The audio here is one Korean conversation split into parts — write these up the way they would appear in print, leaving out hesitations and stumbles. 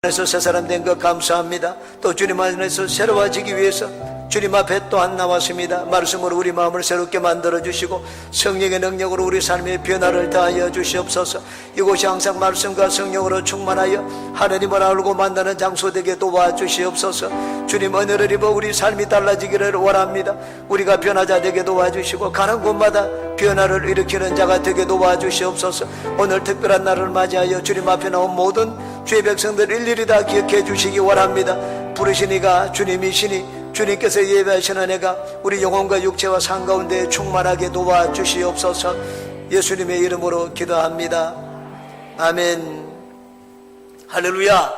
안에서 새 사람 된 것 감사합니다. 또 주님 안에서 새로워지기 위해서 주님 앞에 또한 나왔습니다. 말씀으로 우리 마음을 새롭게 만들어 주시고 성령의 능력으로 우리 삶의 변화를 다하여 주시옵소서. 이곳이 항상 말씀과 성령으로 충만하여 하나님을 알고 만나는 장소 되게 도와주시옵소서. 주님 은혜를 입어 우리 삶이 달라지기를 원합니다. 우리가 변화자 되게 도와주시고 가는 곳마다 변화를 일으키는 자가 되게 도와주시옵소서. 오늘 특별한 날을 맞이하여 주님 앞에 나온 모든 주의 백성들 일일이 다 기억해 주시기 원합니다. 부르신 이가 주님이시니 주님께서 예배하시는 애가 우리 영혼과 육체와 상 가운데 충만하게 도와주시옵소서. 예수님의 이름으로 기도합니다. 아멘. 할렐루야.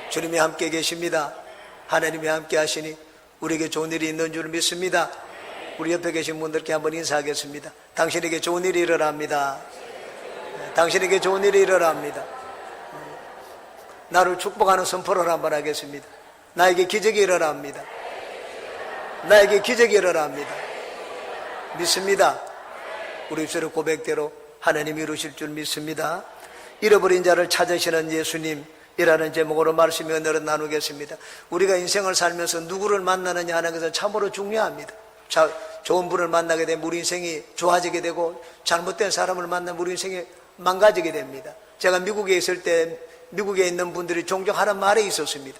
주님이 함께 계십니다. 하나님이 함께 하시니 우리에게 좋은 일이 있는 줄 믿습니다. 우리 옆에 계신 분들께 한번 인사하겠습니다. 당신에게 좋은 일이 일어납니다. 당신에게 좋은 일이 일어납니다. 나를 축복하는 선포를 한번 하겠습니다. 나에게 기적이 일어납니다. 나에게 기적이 일어납니다. 믿습니다. 우리 입술의 고백대로 하나님이 이루실 줄 믿습니다. 잃어버린 자를 찾으시는 예수님이라는 제목으로 말씀이 오늘은 나누겠습니다. 우리가 인생을 살면서 누구를 만나느냐 하는 것은 참으로 중요합니다. 좋은 분을 만나게 되면 우리 인생이 좋아지게 되고 잘못된 사람을 만나면 우리 인생이 망가지게 됩니다. 제가 미국에 있을 때 미국에 있는 분들이 종종 하는 말이 있었습니다.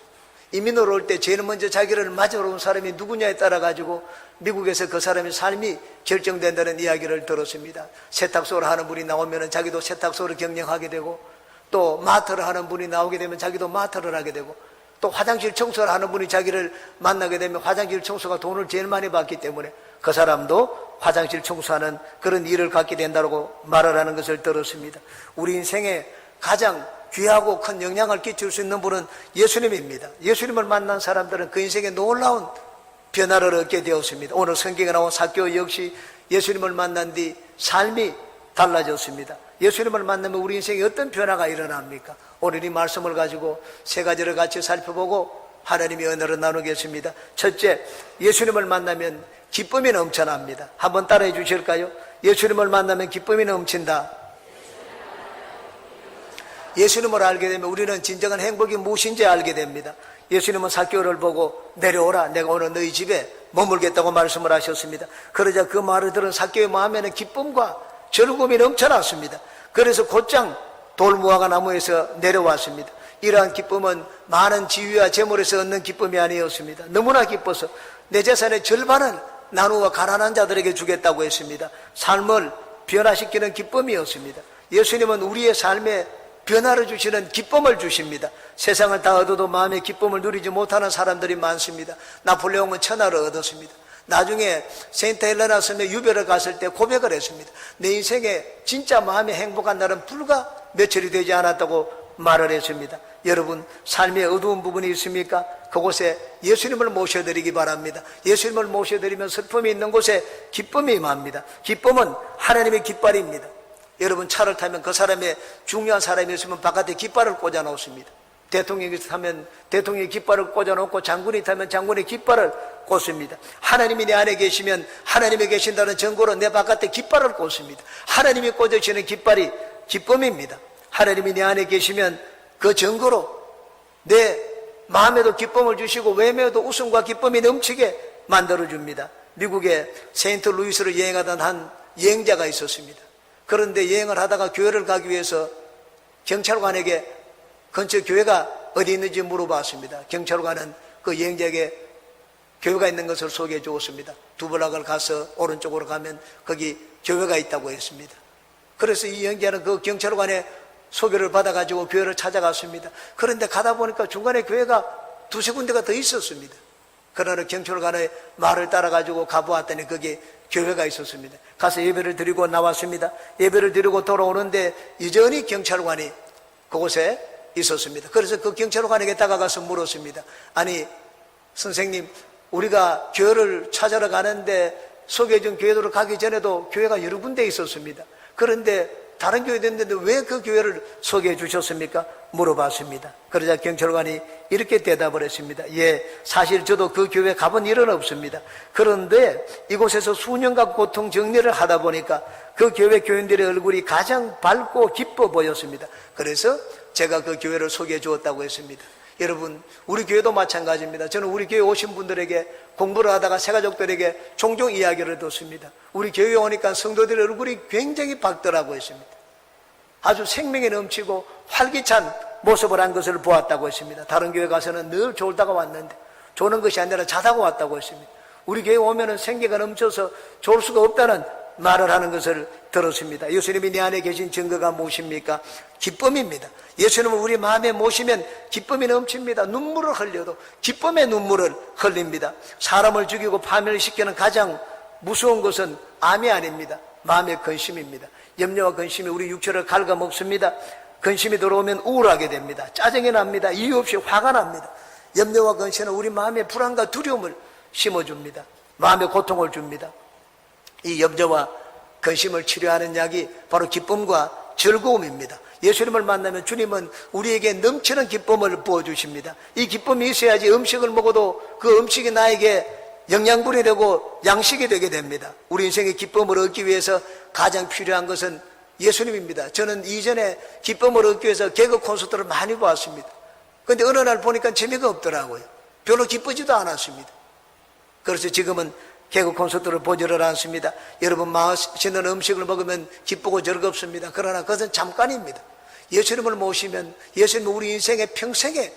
이민으로 올 때 제일 먼저 자기를 맞으러 온 사람이 누구냐에 따라 가지고 미국에서 그 사람의 삶이 결정된다는 이야기를 들었습니다. 세탁소를 하는 분이 나오면 자기도 세탁소를 경영하게 되고, 또 마트를 하는 분이 나오게 되면 자기도 마트를 하게 되고, 또 화장실 청소를 하는 분이 자기를 만나게 되면 화장실 청소가 돈을 제일 많이 받기 때문에 그 사람도 화장실 청소하는 그런 일을 갖게 된다고 말을 하는 것을 들었습니다. 우리 인생에 가장 귀하고 큰 영향을 끼칠 수 있는 분은 예수님입니다. 예수님을 만난 사람들은 그 인생에 놀라운 변화를 얻게 되었습니다. 오늘 성경에 나온 삭개오 역시 예수님을 만난 뒤 삶이 달라졌습니다. 예수님을 만나면 우리 인생에 어떤 변화가 일어납니까? 오늘 이 말씀을 가지고 세 가지를 같이 살펴보고 하나님의 은혜를 나누겠습니다. 첫째, 예수님을 만나면 기쁨이 넘쳐납니다. 한번 따라해 주실까요? 예수님을 만나면 기쁨이 넘친다. 예수님을 알게 되면 우리는 진정한 행복이 무엇인지 알게 됩니다. 예수님은 삭개오를 보고 내려오라, 내가 오늘 너희 집에 머물겠다고 말씀을 하셨습니다. 그러자 그 말을 들은 삭개오의 마음에는 기쁨과 즐거움이 넘쳐났습니다. 그래서 곧장 돌무화과 나무에서 내려왔습니다. 이러한 기쁨은 많은 지위와 재물에서 얻는 기쁨이 아니었습니다. 너무나 기뻐서 내 재산의 절반을 나누어 가난한 자들에게 주겠다고 했습니다. 삶을 변화시키는 기쁨이었습니다. 예수님은 우리의 삶에 변화를 주시는 기쁨을 주십니다. 세상을 다 얻어도 마음의 기쁨을 누리지 못하는 사람들이 많습니다. 나폴레옹은 천하를 얻었습니다. 나중에 세인트 헬레나 섬에 유배를 갔을 때 고백을 했습니다. 내 인생에 진짜 마음이 행복한 날은 불과 며칠이 되지 않았다고 말을 했습니다. 여러분, 삶의 어두운 부분이 있습니까? 그곳에 예수님을 모셔드리기 바랍니다. 예수님을 모셔드리면 슬픔이 있는 곳에 기쁨이 임합니다. 기쁨은 하나님의 깃발입니다. 여러분, 차를 타면 그 사람의 중요한 사람이 있으면 바깥에 깃발을 꽂아 놓습니다. 대통령이 타면 대통령의 깃발을 꽂아 놓고 장군이 타면 장군의 깃발을 꽂습니다. 하나님이 내 안에 계시면 하나님이 계신다는 증거로 내 바깥에 깃발을 꽂습니다. 하나님이 꽂으시는 깃발이 기쁨입니다. 하나님이 내 안에 계시면 그 증거로 내 마음에도 기쁨을 주시고 외면에도 웃음과 기쁨이 넘치게 만들어줍니다. 미국에 세인트 루이스를 여행하던 한 여행자가 있었습니다. 그런데 여행을 하다가 교회를 가기 위해서 경찰관에게 근처 교회가 어디 있는지 물어봤습니다. 경찰관은 그 여행자에게 교회가 있는 것을 소개해 주었습니다. 두블락을 가서 오른쪽으로 가면 거기 교회가 있다고 했습니다. 그래서 이 여행자는 그 경찰관의 소개를 받아가지고 교회를 찾아갔습니다. 그런데 가다 보니까 중간에 교회가 두세 군데가 더 있었습니다. 그러나 경찰관의 말을 따라가지고 가보았더니 거기에 교회가 있었습니다. 가서 예배를 드리고 나왔습니다. 예배를 드리고 돌아오는데 여전히 경찰관이 그곳에 있었습니다. 그래서 그 경찰관에게 다가가서 물었습니다. 아니, 선생님, 우리가 교회를 찾아러 가는데 소개해준 교회로 가기 전에도 교회가 여러 군데 있었습니다. 그런데 다른 교회 됐는데 왜 그 교회를 소개해 주셨습니까? 물어봤습니다. 그러자 경찰관이 이렇게 대답을 했습니다. 예, 사실 저도 그 교회 가본 일은 없습니다. 그런데 이곳에서 수년간 고통 정리를 하다 보니까 그 교회 교인들의 얼굴이 가장 밝고 기뻐 보였습니다. 그래서 제가 그 교회를 소개해 주었다고 했습니다. 여러분, 우리 교회도 마찬가지입니다. 저는 우리 교회 오신 분들에게 공부를 하다가 새가족들에게 종종 이야기를 듣습니다. 우리 교회에 오니까 성도들의 얼굴이 굉장히 밝더라고 했습니다. 아주 생명이 넘치고 활기찬 모습을 한 것을 보았다고 했습니다. 다른 교회 가서는 늘 졸다가 왔는데 조는 것이 아니라 자다가 왔다고 했습니다. 우리 교회 오면은 생기가 넘쳐서 졸 수가 없다는 말을 하는 것을 들었습니다. 예수님이 내 안에 계신 증거가 무엇입니까? 기쁨입니다. 예수님을 우리 마음에 모시면 기쁨이 넘칩니다. 눈물을 흘려도 기쁨의 눈물을 흘립니다. 사람을 죽이고 파멸시키는 가장 무서운 것은 암이 아닙니다. 마음의 근심입니다. 염려와 근심이 우리 육체를 갉아먹습니다. 근심이 들어오면 우울하게 됩니다. 짜증이 납니다. 이유 없이 화가 납니다. 염려와 근심은 우리 마음에 불안과 두려움을 심어줍니다. 마음에 고통을 줍니다. 이 염려와 근심을 치료하는 약이 바로 기쁨과 즐거움입니다. 예수님을 만나면 주님은 우리에게 넘치는 기쁨을 부어주십니다. 이 기쁨이 있어야지 음식을 먹어도 그 음식이 나에게 영양분이 되고 양식이 되게 됩니다. 우리 인생의 기쁨을 얻기 위해서 가장 필요한 것은 예수님입니다. 저는 이전에 기쁨을 얻기 위해서 개그 콘서트를 많이 보았습니다. 그런데 어느 날 보니까 재미가 없더라고요. 별로 기쁘지도 않았습니다. 그래서 지금은 개그 콘서트를 보지를 않습니다. 여러분, 맛있는 음식을 먹으면 기쁘고 즐겁습니다. 그러나 그것은 잠깐입니다. 예수님을 모시면 예수님은 우리 인생의 평생에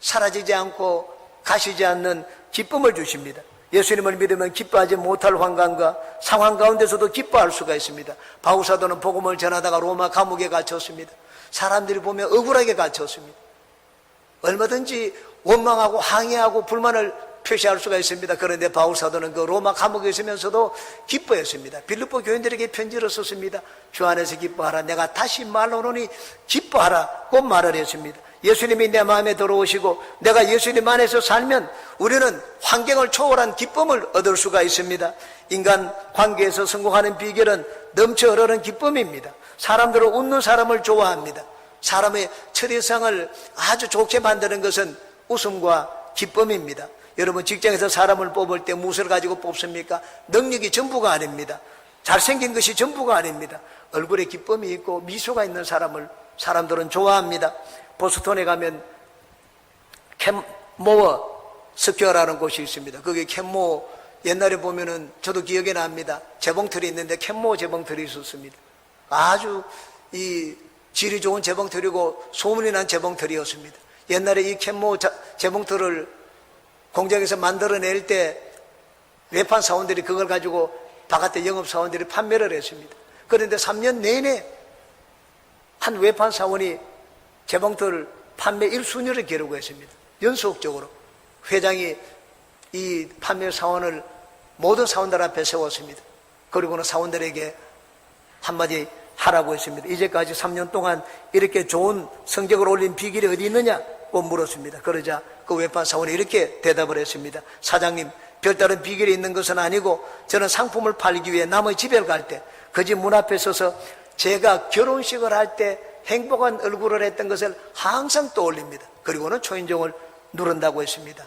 사라지지 않고 가시지 않는 기쁨을 주십니다. 예수님을 믿으면 기뻐하지 못할 환경과 상황 가운데서도 기뻐할 수가 있습니다. 바울사도는 복음을 전하다가 로마 감옥에 갇혔습니다. 사람들이 보면 억울하게 갇혔습니다. 얼마든지 원망하고 항의하고 불만을 표시할 수가 있습니다. 그런데 바울사도는 그 로마 감옥에 있으면서도 기뻐했습니다. 빌립보 교인들에게 편지를 썼습니다. 주 안에서 기뻐하라. 내가 다시 말하노니 기뻐하라. 꼭 말을 했습니다. 예수님이 내 마음에 들어오시고 내가 예수님 안에서 살면 우리는 환경을 초월한 기쁨을 얻을 수가 있습니다. 인간 관계에서 성공하는 비결은 넘쳐 흐르는 기쁨입니다. 사람들은 웃는 사람을 좋아합니다. 사람의 처리상을 아주 좋게 만드는 것은 웃음과 기쁨입니다. 여러분, 직장에서 사람을 뽑을 때 무엇을 가지고 뽑습니까? 능력이 전부가 아닙니다. 잘생긴 것이 전부가 아닙니다. 얼굴에 기쁨이 있고 미소가 있는 사람을 사람들은 좋아합니다. 보스턴에 가면 캔모어 스퀘어라는 곳이 있습니다. 거기 캔모어, 옛날에 보면은 저도 기억이 납니다. 재봉틀이 있는데 캔모어 재봉틀이 있었습니다. 아주 이 질이 좋은 재봉틀이고 소문이 난 재봉틀이었습니다. 옛날에 이 캔모어 재봉틀을 공장에서 만들어낼 때 외판 사원들이 그걸 가지고 바깥에 영업 사원들이 판매를 했습니다. 그런데 3년 내내 한 외판 사원이 재봉틀 판매 1순위를 기록했습니다. 연속적으로 회장이 이 판매 사원을 모든 사원들 앞에 세웠습니다. 그리고는 사원들에게 한마디 하라고 했습니다. 이제까지 3년 동안 이렇게 좋은 성적을 올린 비결이 어디 있느냐고 물었습니다. 그러자 그 외판 사원이 이렇게 대답을 했습니다. 사장님, 별다른 비결이 있는 것은 아니고 저는 상품을 팔기 위해 남의 집에 갈 때 그 집 문 앞에 서서 제가 결혼식을 할 때 행복한 얼굴을 했던 것을 항상 떠올립니다. 그리고는 초인종을 누른다고 했습니다.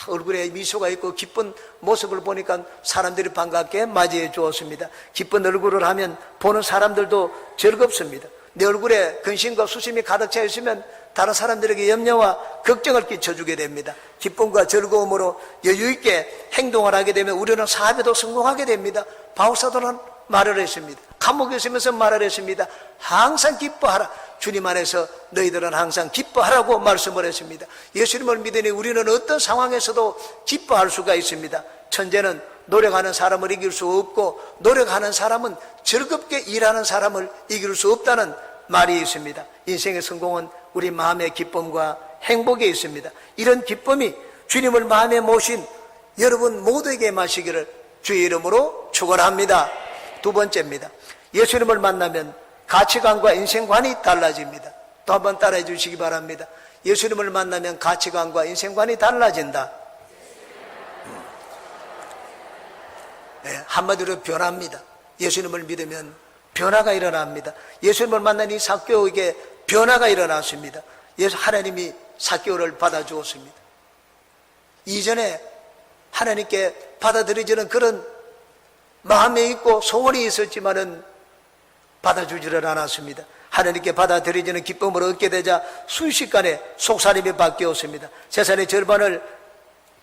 얼굴에 미소가 있고 기쁜 모습을 보니까 사람들이 반갑게 맞이해 주었습니다. 기쁜 얼굴을 하면 보는 사람들도 즐겁습니다. 내 얼굴에 근심과 수심이 가득 차 있으면 다른 사람들에게 염려와 걱정을 끼쳐주게 됩니다. 기쁨과 즐거움으로 여유있게 행동을 하게 되면 우리는 사업에도 성공하게 됩니다. 바울사도는 말을 했습니다. 감옥에 있으면서 말을 했습니다. 항상 기뻐하라. 주님 안에서 너희들은 항상 기뻐하라고 말씀을 했습니다. 예수님을 믿으니 우리는 어떤 상황에서도 기뻐할 수가 있습니다. 천재는 노력하는 사람을 이길 수 없고 노력하는 사람은 즐겁게 일하는 사람을 이길 수 없다는 말이 있습니다. 인생의 성공은 우리 마음의 기쁨과 행복에 있습니다. 이런 기쁨이 주님을 마음에 모신 여러분 모두에게 마시기를 주의 이름으로 축원합니다. 두 번째입니다. 예수님을 만나면 가치관과 인생관이 달라집니다. 또 한번 따라해 주시기 바랍니다. 예수님을 만나면 가치관과 인생관이 달라진다. 네, 한마디로 변합니다. 예수님을 믿으면 변화가 일어납니다. 예수님을 만난 이 삭개오에게 변화가 일어났습니다. 하나님이 삭개오를 받아주었습니다. 이전에 하나님께 받아들이지는 그런 마음에 있고 소원이 있었지만은 받아주지를 않았습니다. 하나님께 받아들여지는 기쁨을 얻게 되자 순식간에 속살림이 바뀌었습니다. 재산의 절반을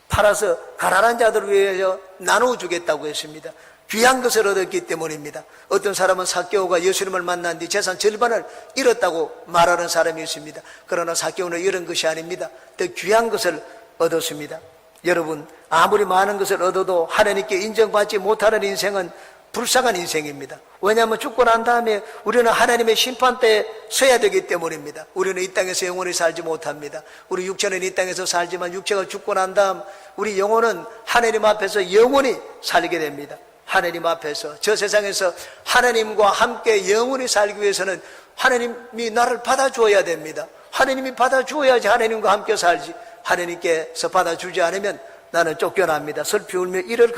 팔아서 가난한 자들을 위해서 나누어주겠다고 했습니다. 귀한 것을 얻었기 때문입니다. 어떤 사람은 삭개오가 예수님을 만난 뒤 재산 절반을 잃었다고 말하는 사람이 있습니다. 그러나 삭개오는 이런 것이 아닙니다. 더 귀한 것을 얻었습니다. 여러분, 아무리 많은 것을 얻어도 하나님께 인정받지 못하는 인생은 불쌍한 인생입니다. 왜냐하면 죽고 난 다음에 우리는 하나님의 심판대에 서야 되기 때문입니다. 우리는 이 땅에서 영원히 살지 못합니다. 우리 육체는 이 땅에서 살지만 육체가 죽고 난 다음 우리 영혼은 하나님 앞에서 영원히 살게 됩니다. 하나님 앞에서, 저 세상에서 하나님과 함께 영원히 살기 위해서는 하나님이 나를 받아주어야 됩니다. 하나님이 받아주어야지 하나님과 함께 살지, 하나님께서 받아주지 않으면 나는 쫓겨납니다. 슬피 울며 이를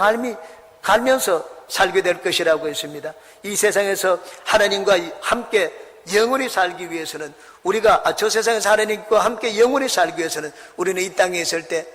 갈면서 살게 될 것이라고 했습니다. 이 세상에서 하나님과 함께 영원히 살기 위해서는 저 세상에서 하나님과 함께 영원히 살기 위해서는 우리는 이 땅에 있을 때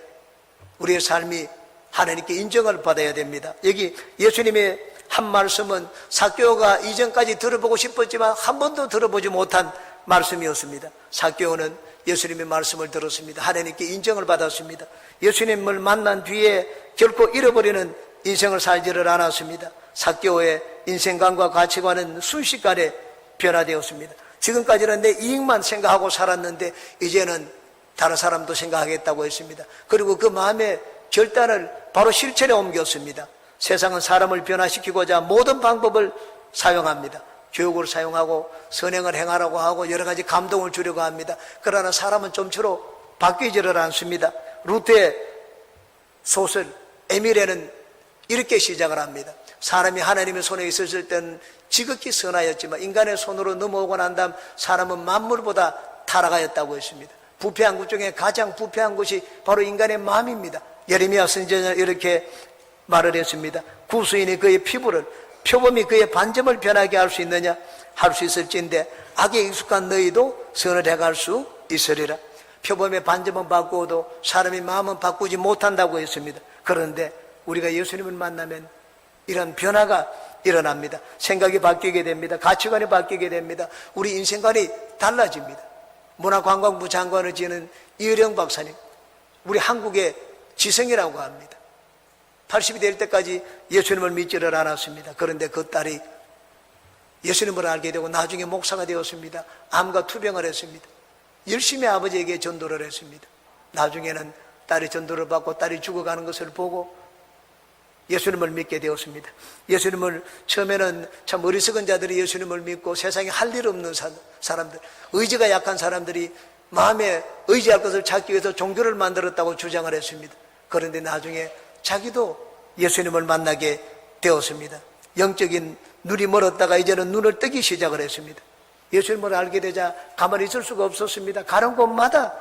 우리의 삶이 하나님께 인정을 받아야 됩니다. 여기 예수님의 한 말씀은 삭개오가 이전까지 들어보고 싶었지만 한 번도 들어보지 못한 말씀이었습니다. 삭개오는 예수님의 말씀을 들었습니다. 하나님께 인정을 받았습니다. 예수님을 만난 뒤에 결코 잃어버리는 인생을 살지를 않았습니다. 삭개오의 인생관과 가치관은 순식간에 변화되었습니다. 지금까지는 내 이익만 생각하고 살았는데 이제는 다른 사람도 생각하겠다고 했습니다. 그리고 그 마음의 결단을 바로 실천에 옮겼습니다. 세상은 사람을 변화시키고자 모든 방법을 사용합니다. 교육을 사용하고 선행을 행하라고 하고 여러 가지 감동을 주려고 합니다. 그러나 사람은 좀처럼 바뀌지를 않습니다. 루트의 소설 에밀레는 이렇게 시작을 합니다. 사람이 하나님의 손에 있었을 때는 지극히 선하였지만 인간의 손으로 넘어오고 난 다음 사람은 만물보다 타락하였다고 했습니다. 부패한 것 중에 가장 부패한 것이 바로 인간의 마음입니다. 예레미야 선지자는 이렇게 말을 했습니다. 구수인이 그의 피부를, 표범이 그의 반점을 변하게 할 수 있느냐? 할 수 있을진데 악에 익숙한 너희도 선을 해갈 수 있으리라. 표범의 반점은 바꾸어도 사람의 마음은 바꾸지 못한다고 했습니다. 그런데 우리가 예수님을 만나면 이런 변화가 일어납니다. 생각이 바뀌게 됩니다. 가치관이 바뀌게 됩니다. 우리 인생관이 달라집니다. 문화관광부 장관을 지는 이의령 박사님, 우리 한국의 지성이라고 합니다. 80이 될 때까지 예수님을 믿지를 않았습니다. 그런데 그 딸이 예수님을 알게 되고 나중에 목사가 되었습니다. 암과 투병을 했습니다. 열심히 아버지에게 전도를 했습니다. 나중에는 딸이 전도를 받고 딸이 죽어가는 것을 보고 예수님을 믿게 되었습니다. 예수님을 처음에는 참 어리석은 자들이 예수님을 믿고 세상에 할 일 없는 사람들, 의지가 약한 사람들이 마음에 의지할 것을 찾기 위해서 종교를 만들었다고 주장을 했습니다. 그런데 나중에 자기도 예수님을 만나게 되었습니다. 영적인 눈이 멀었다가 이제는 눈을 뜨기 시작을 했습니다. 예수님을 알게 되자 가만히 있을 수가 없었습니다. 가는 곳마다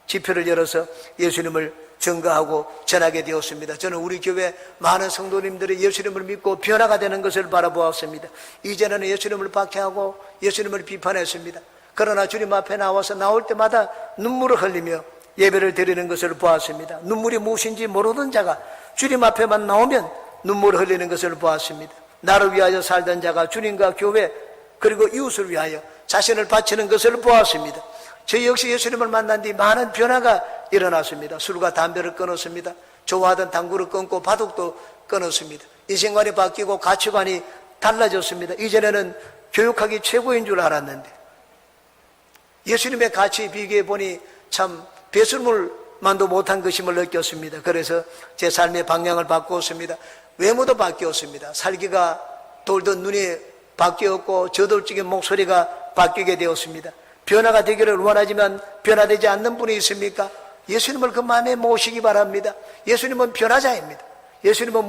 집회를 열어서 예수님을 증거하고 전하게 되었습니다. 저는 우리 교회 많은 성도님들이 예수님을 믿고 변화가 되는 것을 바라보았습니다. 이제는 예수님을 박해하고 예수님을 비판했습니다. 그러나 주님 앞에 나와서 나올 때마다 눈물을 흘리며 예배를 드리는 것을 보았습니다. 눈물이 무엇인지 모르던 자가 주님 앞에만 나오면 눈물을 흘리는 것을 보았습니다. 나를 위하여 살던 자가 주님과 교회 그리고 이웃을 위하여 자신을 바치는 것을 보았습니다. 저 역시 예수님을 만난 뒤 많은 변화가 일어났습니다. 술과 담배를 끊었습니다. 좋아하던 당구를 끊고 바둑도 끊었습니다. 인생관이 바뀌고 가치관이 달라졌습니다. 이전에는 교육학이 최고인 줄 알았는데 예수님의 가치 비교해 보니 참 배설물만도 못한 것임을 느꼈습니다. 그래서 제 삶의 방향을 바꾸었습니다. 외모도 바뀌었습니다. 살기가 돌던 눈이 바뀌었고 저돌적인 목소리가 바뀌게 되었습니다. 변화가 되기를 원하지만 변화되지 않는 분이 있습니까? 예수님을 그 마음에 모시기 바랍니다. 예수님은 변화자입니다. 예수님은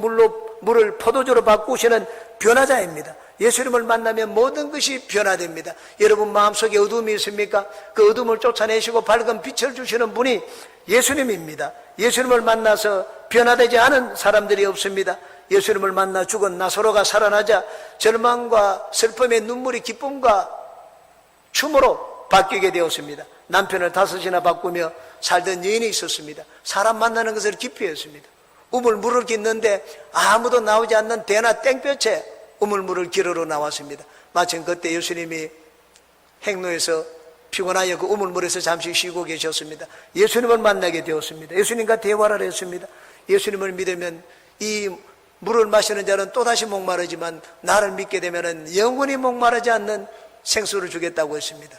물을 포도주로 바꾸시는 변화자입니다. 예수님을 만나면 모든 것이 변화됩니다. 여러분 마음속에 어둠이 있습니까? 그 어둠을 쫓아내시고 밝은 빛을 주시는 분이 예수님입니다. 예수님을 만나서 변화되지 않은 사람들이 없습니다. 예수님을 만나 죽은 나사로가 살아나자 절망과 슬픔의 눈물이 기쁨과 춤으로 바뀌게 되었습니다. 남편을 5이나 바꾸며 살던 여인이 있었습니다. 사람 만나는 것을 기피했습니다. 우물물을 깃는데 아무도 나오지 않는 대나 땡볕에 우물물을 기르러 나왔습니다. 마침 그때 예수님이 행로에서 피곤하여 그 우물물에서 잠시 쉬고 계셨습니다. 예수님을 만나게 되었습니다. 예수님과 대화를 했습니다. 예수님을 믿으면 이 물을 마시는 자는 또다시 목마르지만 나를 믿게 되면 영원히 목마르지 않는 생수를 주겠다고 했습니다.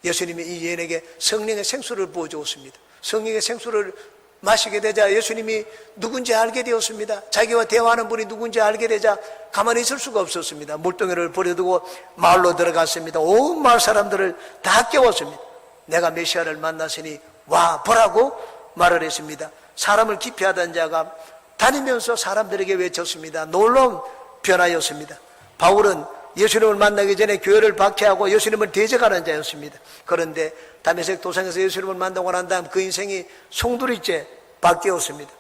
예수님이 이 여인에게 성령의 생수를 부어주었습니다. 성령의 생수를 마시게 되자 예수님이 누군지 알게 되었습니다. 자기와 대화하는 분이 누군지 알게 되자 가만히 있을 수가 없었습니다. 물동이를 버려두고 마을로 들어갔습니다. 온 마을 사람들을 다 깨웠습니다. 내가 메시아를 만났으니 와 보라고 말을 했습니다. 사람을 기피하던 자가 다니면서 사람들에게 외쳤습니다. 놀라운 변화였습니다. 바울은 예수님을 만나기 전에 교회를 박해하고 예수님을 대적하는 자였습니다. 그런데 다메섹 도상에서 예수님을 만나고 난 다음 그 인생이 송두리째 바뀌었습니다.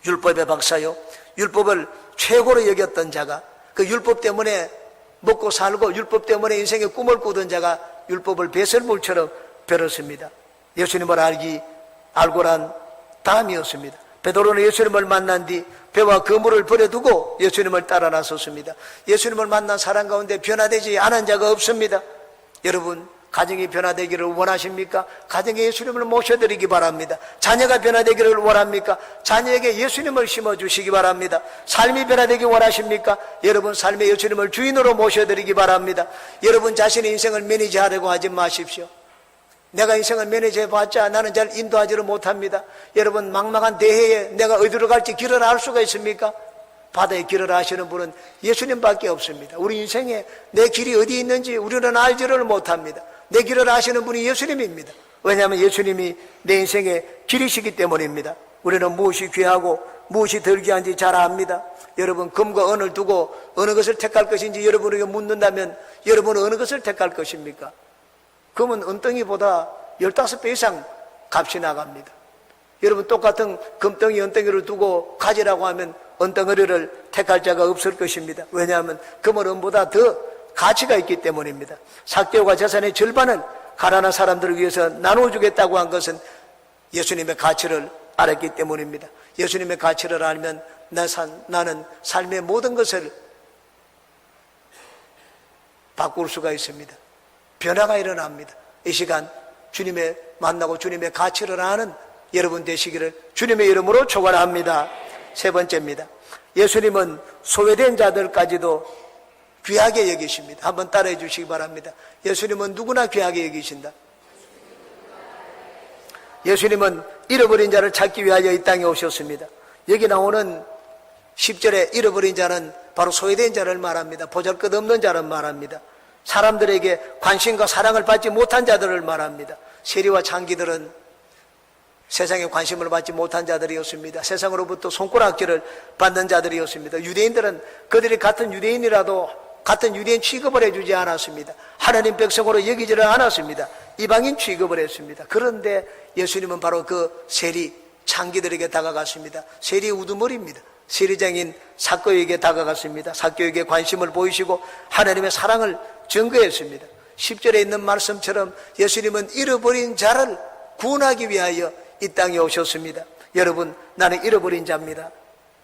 율법의 박사요, 율법을 최고로 여겼던 자가 그 율법 때문에 먹고 살고 율법 때문에 인생의 꿈을 꾸던 자가 율법을 배설물처럼 베었습니다. 예수님을 알고 난 다음이었습니다. 베드로는 예수님을 만난 뒤 배와 그물을 버려두고 예수님을 따라 나섰습니다. 예수님을 만난 사람 가운데 변화되지 않은 자가 없습니다. 여러분, 가정이 변화되기를 원하십니까? 가정에 예수님을 모셔드리기 바랍니다. 자녀가 변화되기를 원합니까? 자녀에게 예수님을 심어주시기 바랍니다. 삶이 변화되기 원하십니까? 여러분, 삶의 예수님을 주인으로 모셔드리기 바랍니다. 여러분 자신의 인생을 매니지하려고 하지 마십시오. 내가 인생을 매니지해봤자 나는 잘 인도하지를 못합니다. 여러분, 막막한 대해에 내가 어디로 갈지 길을 알 수가 있습니까? 바다의 길을 아시는 분은 예수님밖에 없습니다. 우리 인생에 내 길이 어디 있는지 우리는 알지를 못합니다. 내 길을 아시는 분이 예수님입니다. 왜냐하면 예수님이 내 인생의 길이시기 때문입니다. 우리는 무엇이 귀하고 무엇이 덜 귀한지 잘 압니다. 여러분, 금과 은을 두고 어느 것을 택할 것인지 여러분에게 묻는다면 여러분은 어느 것을 택할 것입니까? 금은 은덩이보다 15배 이상 값이 나갑니다. 여러분, 똑같은 금덩이 은덩이를 두고 가지라고 하면 은덩이를 택할 자가 없을 것입니다. 왜냐하면 금은 은보다 더 가치가 있기 때문입니다. 삭개오가 재산의 절반을 가난한 사람들을 위해서 나눠주겠다고 한 것은 예수님의 가치를 알았기 때문입니다. 예수님의 가치를 알면 나는 삶의 모든 것을 바꿀 수가 있습니다. 변화가 일어납니다. 이 시간 주님의 만나고 주님의 가치를 아는 여러분 되시기를 주님의 이름으로 축원합니다. 세 번째입니다. 예수님은 소외된 자들까지도 귀하게 여기십니다. 한번 따라해 주시기 바랍니다. 예수님은 누구나 귀하게 여기신다. 예수님은 잃어버린 자를 찾기 위하여 이 땅에 오셨습니다. 여기 나오는 10절에 잃어버린 자는 바로 소외된 자를 말합니다. 보잘것없는 자를 말합니다. 사람들에게 관심과 사랑을 받지 못한 자들을 말합니다. 세리와 창기들은 세상에 관심을 받지 못한 자들이었습니다. 세상으로부터 손가락질을 받는 자들이었습니다. 유대인들은 그들이 같은 유대인이라도 같은 유대인 취급을 해주지 않았습니다. 하나님 백성으로 여기지를 않았습니다. 이방인 취급을 했습니다. 그런데 예수님은 바로 그 세리 창기들에게 다가갔습니다. 세리 우두머리입니다. 세리장인 삭개오에게 다가갔습니다. 삭개오에게 관심을 보이시고 하나님의 사랑을 증거했습니다. 10절에 있는 말씀처럼 예수님은 잃어버린 자를 구원하기 위하여 이 땅에 오셨습니다. 여러분, 나는 잃어버린 자입니다.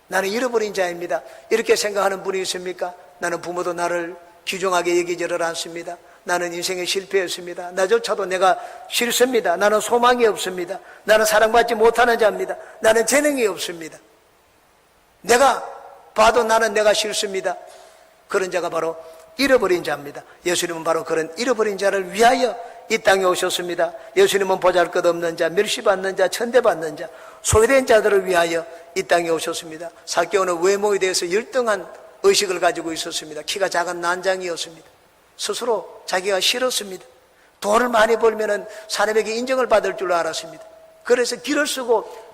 나는 잃어버린 자입니다. 이렇게 생각하는 분이 있습니까? 나는 부모도 나를 귀중하게 여기지를 않습니다. 나는 인생에 실패했습니다. 나조차도 내가 싫습니다. 나는 소망이 없습니다. 나는 사랑받지 못하는 자입니다. 나는 재능이 없습니다. 내가 봐도 나는 내가 싫습니다. 그런 자가 바로 잃어버린 자입니다. 예수님은 바로 그런 잃어버린 자를 위하여 이 땅에 오셨습니다. 예수님은 보잘것없는 자, 멸시받는 자, 천대받는 자, 소외된 자들을 위하여 이 땅에 오셨습니다. 삭개오는 외모에 대해서 열등한 의식을 가지고 있었습니다. 키가 작은 난장이었습니다. 스스로 자기가 싫었습니다. 돈을 많이 벌면 사람에게 인정을 받을 줄 알았습니다. 그래서 길을 쓰고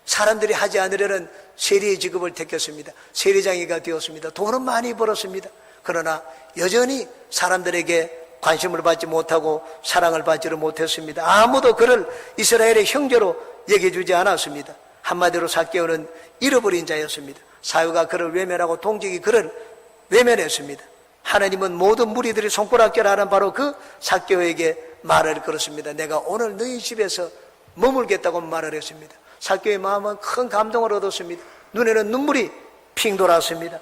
사람들이 하지 않으려는 세리의 직업을 택했습니다. 세리장이가 되었습니다. 돈은 많이 벌었습니다. 그러나 여전히 사람들에게 관심을 받지 못하고 사랑을 받지를 못했습니다. 아무도 그를 이스라엘의 형제로 여겨주지 않았습니다. 한마디로 삭개오는 잃어버린 자였습니다. 사유가 그를 외면하고 동족이 그를 외면했습니다. 하나님은 모든 무리들이 손가락질하는 바로 그 삭개오에게 말을 걸었습니다. 내가 오늘 너희 집에서 머물겠다고 말을 했습니다. 삭개오의 마음은 큰 감동을 얻었습니다. 눈에는 눈물이 핑 돌았습니다.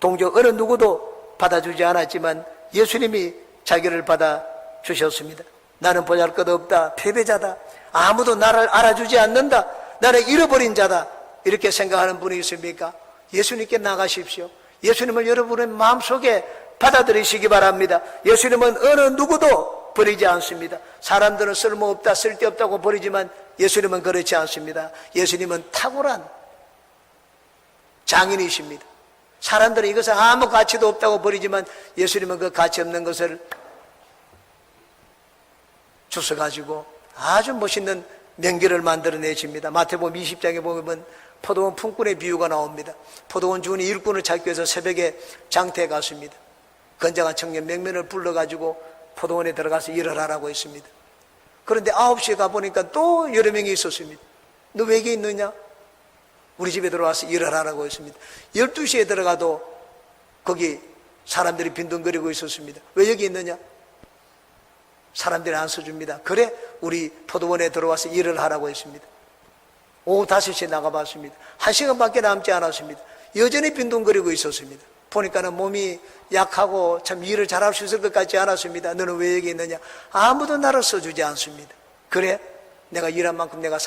동족 어느 누구도 받아주지 않았지만 예수님이 자기를 받아 주셨습니다. 나는 보잘것없다, 패배자다, 아무도 나를 알아주지 않는다, 나를 잃어버린 자다, 이렇게 생각하는 분이 있습니까? 예수님께 나가십시오. 예수님을 여러분의 마음속에 받아들이시기 바랍니다. 예수님은 어느 누구도 버리지 않습니다. 사람들은 쓸모없다, 쓸데없다고 버리지만 예수님은 그렇지 않습니다. 예수님은 탁월한 장인이십니다. 사람들은 이것은 아무 가치도 없다고 버리지만 예수님은 그 가치 없는 것을 주워가지고 아주 멋있는 명기를 만들어내십니다. 마태복음 20장에 보면 포도원 품꾼의 비유가 나옵니다. 포도원 주인이 일꾼을 찾기 위해서 새벽에 장터에 갔습니다. 건장한 청년 몇 명을 불러가지고 포도원에 들어가서 일을 하라고 했습니다. 그런데 9시에 가보니까 또 여러 명이 있었습니다. 너 왜 여기 있느냐? 우리 집에 들어와서 일을 하라고 했습니다. 12시에 들어가도 거기 사람들이 빈둥거리고 있었습니다. 왜 여기 있느냐? 사람들이 안 써줍니다. 그래 우리 포도원에 들어와서 일을 하라고 했습니다. 오후 5시에 나가봤습니다. 1시간밖에 남지 않았습니다. 여전히 빈둥거리고 있었습니다. 보니까는 몸이 약하고 참 일을 잘할 수 있을 것 같지 않았습니다. 너는 왜 여기 있느냐? 아무도 나를 써주지 않습니다. 그래 내가 일한 만큼 내가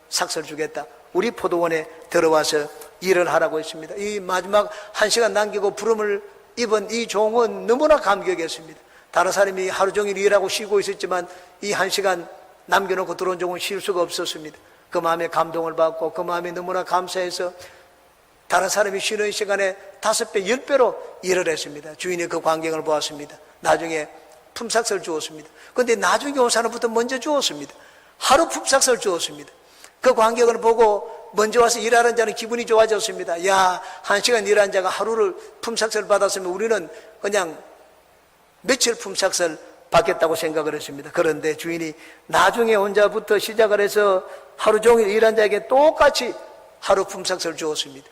삭설 주겠다. 우리 포도원에 들어와서 일을 하라고 했습니다. 이 마지막 1시간 남기고 부름을 입은 이 종은 너무나 감격했습니다. 다른 사람이 하루 종일 일하고 쉬고 있었지만 이 1시간 남겨놓고 들어온 종은 쉴 수가 없었습니다. 그 마음에 감동을 받고 그 마음에 너무나 감사해서 다른 사람이 쉬는 시간에 5배, 10배로 일을 했습니다. 주인이 그 광경을 보았습니다. 나중에 품삯을 주었습니다. 그런데 나중에 온 사람부터 먼저 주었습니다. 하루 품삯을 주었습니다. 그 광경을 보고 먼저 와서 일하는 자는 기분이 좋아졌습니다. 야, 1시간 일한 자가 하루를 품삯을 받았으면 우리는 그냥 며칠 품삯을 받겠다고 생각을 했습니다. 그런데 주인이 나중에 온 자부터 시작을 해서 하루 종일 일한 자에게 똑같이 하루 품삯을 주었습니다.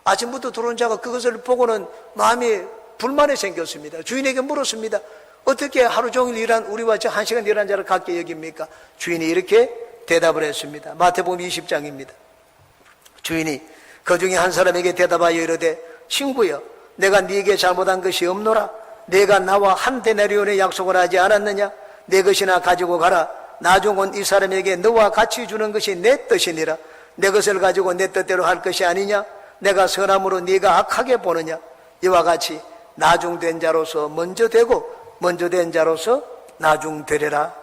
아침부터 들어온 자가 그것을 보고는 마음이 불만이 생겼습니다. 주인에게 물었습니다. 어떻게 하루 종일 일한 우리와 저 1시간 일한 자를 같게 여깁니까? 주인이 이렇게 대답을 했습니다. 마태복음 20장입니다. 주인이 그 중에 한 사람에게 대답하여 이르되 친구여 내가 네게 잘못한 것이 없노라. 내가 나와 한 데나리온의 약속을 하지 않았느냐? 내 것이나 가지고 가라. 나중 온 이 사람에게 너와 같이 주는 것이 내 뜻이니라. 내 것을 가지고 내 뜻대로 할 것이 아니냐? 내가 선함으로 네가 악하게 보느냐? 이와 같이 나중된 자로서 먼저 되고 먼저 된 자로서 나중되리라.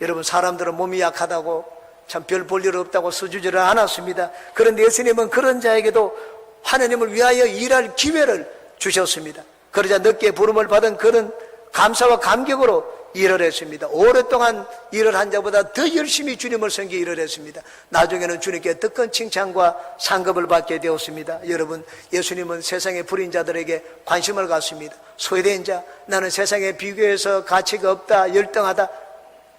여러분 사람들은 몸이 약하다고 참 별 볼 일 없다고 써주지를 않았습니다. 그런데 예수님은 그런 자에게도 하나님을 위하여 일할 기회를 주셨습니다. 그러자 늦게 부름을 받은 그는 감사와 감격으로 일을 했습니다. 오랫동안 일을 한 자보다 더 열심히 주님을 섬기 일을 했습니다. 나중에는 주님께 더 큰 칭찬과 상급을 받게 되었습니다. 여러분 예수님은 세상의 불인 자들에게 관심을 갖습니다. 소외된 자, 나는 세상에 비교해서 가치가 없다, 열등하다,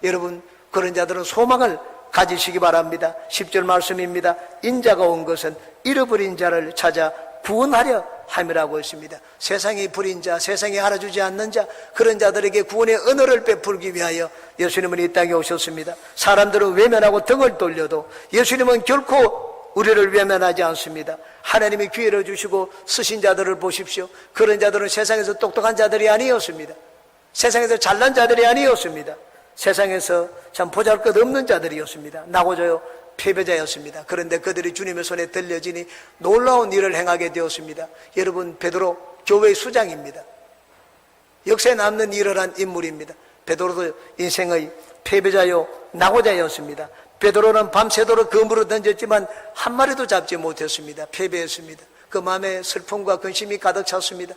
여러분 그런 자들은 소망을 가지시기 바랍니다. 10절 말씀입니다. 인자가 온 것은 잃어버린 자를 찾아 구원하려 함이라고 했습니다. 세상이 불인 자, 세상이 알아주지 않는 자, 그런 자들에게 구원의 은혜를 베풀기 위하여 예수님은 이 땅에 오셨습니다. 사람들은 외면하고 등을 돌려도 예수님은 결코 우리를 외면하지 않습니다. 하나님이 기회를 주시고 쓰신 자들을 보십시오. 그런 자들은 세상에서 똑똑한 자들이 아니었습니다. 세상에서 잘난 자들이 아니었습니다. 세상에서 참 보잘것없는 자들이었습니다. 나고자요 패배자였습니다. 그런데 그들이 주님의 손에 들려지니 놀라운 일을 행하게 되었습니다. 여러분 베드로 교회의 수장입니다. 역사에 남는 일을 한 인물입니다. 베드로도 인생의 패배자요 나고자였습니다. 베드로는 밤새도록 그물을 던졌지만 한 마리도 잡지 못했습니다. 패배했습니다. 그 마음에 슬픔과 근심이 가득 찼습니다.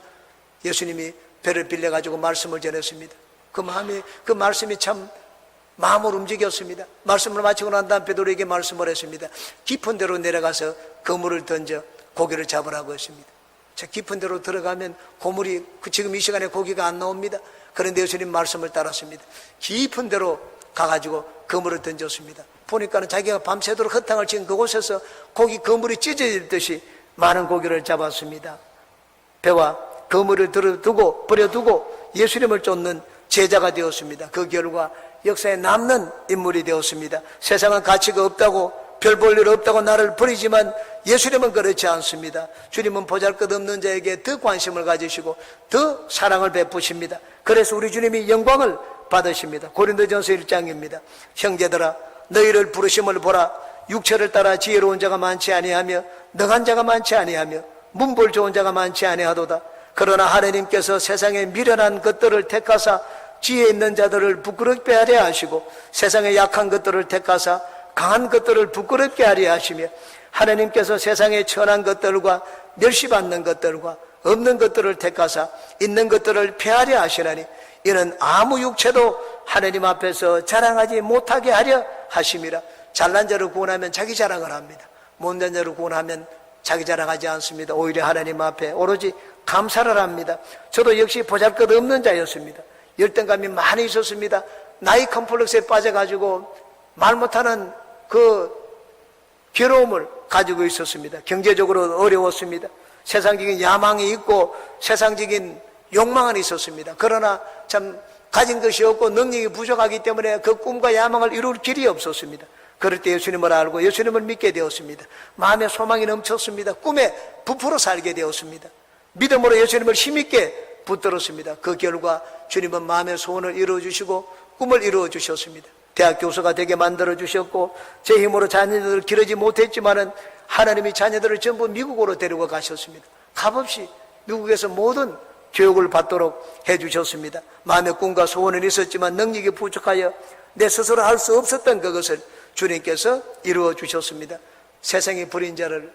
예수님이 배를 빌려가지고 말씀을 전했습니다. 그 말씀이 참 마음을 움직였습니다. 말씀을 마치고 난 다음 베드로에게 말씀을 했습니다. 깊은 데로 내려가서 그물을 던져 고기를 잡으라고 했습니다. 자, 깊은 데로 들어가면 고물이 지금 이 시간에 고기가 안 나옵니다. 그런데 예수님 말씀을 따랐습니다. 깊은 데로 가가지고 그물을 던졌습니다. 보니까는 자기가 밤새도록 허탕을 친 그곳에서 그물이 찢어질 많은 고기를 잡았습니다. 배와 그물을 버려두고 예수님을 쫓는 제자가 되었습니다. 그 결과 역사에 남는 인물이 되었습니다. 세상은 가치가 없다고 별 볼 일 없다고 나를 버리지만 예수님은 그렇지 않습니다. 주님은 보잘것없는 자에게 더 관심을 가지시고 더 사랑을 베푸십니다. 그래서 우리 주님이 영광을 받으십니다. 고린도전서 1장입니다. 형제들아 너희를 부르심을 보라. 육체를 따라 지혜로운 자가 많지 아니하며 능한 자가 많지 아니하며 문벌 좋은 자가 많지 아니하도다. 그러나 하나님께서 세상에 미련한 것들을 택하사 지혜 있는 자들을 부끄럽게 하려 하시고 세상에 약한 것들을 택하사 강한 것들을 부끄럽게 하려 하시며 하나님께서 세상에 천한 것들과 멸시받는 것들과 없는 것들을 택하사 있는 것들을 폐하려 하시나니 이는 아무 육체도 하나님 앞에서 자랑하지 못하게 하려 하심이라. 잘난 자를 구원하면 자기 자랑을 합니다. 못난 자를 구원하면 자기 자랑하지 않습니다. 오히려 하나님 앞에 오로지 감사를 합니다. 저도 역시 보잘것없는 자였습니다. 열등감이 많이 있었습니다. 나이 컴플렉스에 빠져가지고 말 못하는 그 괴로움을 가지고 있었습니다. 경제적으로 어려웠습니다. 세상적인 야망이 있고 세상적인 욕망은 있었습니다. 그러나 참 가진 것이 없고 능력이 부족하기 때문에 그 꿈과 야망을 이룰 길이 없었습니다. 그럴 때 예수님을 알고 예수님을 믿게 되었습니다. 마음에 소망이 넘쳤습니다. 꿈에 부풀어 살게 되었습니다. 믿음으로 예수님을 힘있게 붙들었습니다. 그 결과 주님은 마음의 소원을 이루어주시고 꿈을 이루어주셨습니다. 대학 교수가 되게 만들어주셨고 제 힘으로 자녀들을 기르지 못했지만은 하나님이 자녀들을 전부 미국으로 데리고 가셨습니다. 값없이 미국에서 모든 교육을 받도록 해주셨습니다. 마음의 꿈과 소원은 있었지만 능력이 부족하여 내 스스로 할 수 없었던 그것을 주님께서 이루어 주셨습니다. 세상이 버린 자를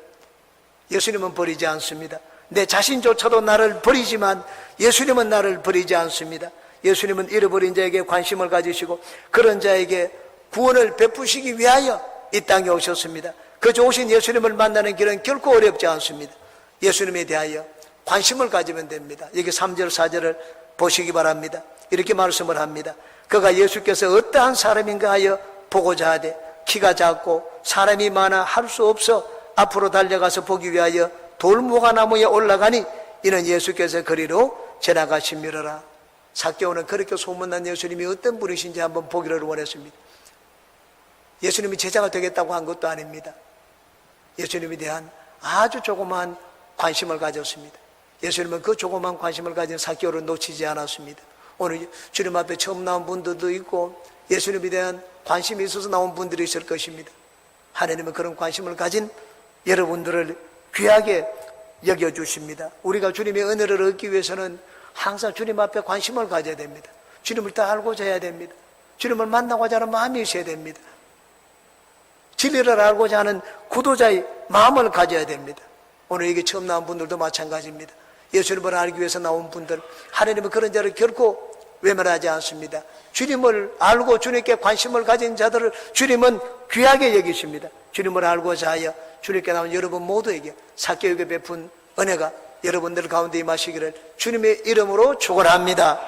예수님은 버리지 않습니다. 내 자신조차도 나를 버리지만 예수님은 나를 버리지 않습니다. 예수님은 잃어버린 자에게 관심을 가지시고 그런 자에게 구원을 베푸시기 위하여 이 땅에 오셨습니다. 그 좋으신 예수님을 만나는 길은 결코 어렵지 않습니다. 예수님에 대하여 관심을 가지면 됩니다. 여기 3절 4절을 보시기 바랍니다. 이렇게 말씀을 합니다. 그가 예수께서 어떠한 사람인가 하여 보고자 하되 키가 작고 사람이 많아 할 수 없어 앞으로 달려가서 보기 위하여 돌무화나무에 올라가니 이는 예수께서 거리로 지나가심이로라. 삭개오는 그렇게 소문난 예수님이 어떤 분이신지 한번 보기를 원했습니다. 예수님이 제자가 되겠다고 한 것도 아닙니다. 예수님에 대한 아주 조그마한 관심을 가졌습니다. 예수님은 그 조그마한 관심을 가진 삭개오를 놓치지 않았습니다. 오늘 주님 앞에 처음 나온 분들도 있고 예수님에 대한 관심이 있어서 나온 분들이 있을 것입니다. 하나님은 그런 관심을 가진 여러분들을 귀하게 여겨주십니다. 우리가 주님의 은혜를 얻기 위해서는 항상 주님 앞에 관심을 가져야 됩니다. 주님을 더 알고자 해야 됩니다. 주님을 만나고자 하는 마음이 있어야 됩니다. 진리를 알고자 하는 구도자의 마음을 가져야 됩니다. 오늘 여기 처음 나온 분들도 마찬가지입니다. 예수님을 알기 위해서 나온 분들, 하나님은 그런 자를 결코 외면하지 않습니다. 주님을 알고 주님께 관심을 가진 자들을 주님은 귀하게 여기십니다. 주님을 알고자 하여 주님께 나온 여러분 모두에게 삭개오에게 베푼 은혜가 여러분들 가운데 임하시기를 주님의 이름으로 축원합니다.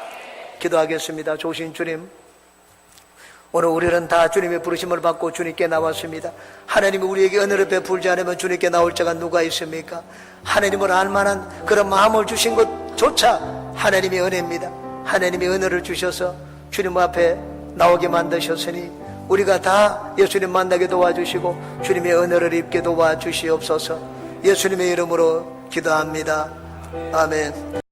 기도하겠습니다. 좋으신 주님, 오늘 우리는 다 주님의 부르심을 받고 주님께 나왔습니다. 하나님이 우리에게 은혜를 베풀지 않으면 주님께 나올 자가 누가 있습니까? 하나님을 알만한 그런 마음을 주신 것조차 하나님의 은혜입니다. 하나님이 은혜를 주셔서 주님 앞에 나오게 만드셨으니 우리가 다 예수님 만나게 도와주시고 주님의 은혜를 입게 도와주시옵소서. 예수님의 이름으로 기도합니다. 아멘.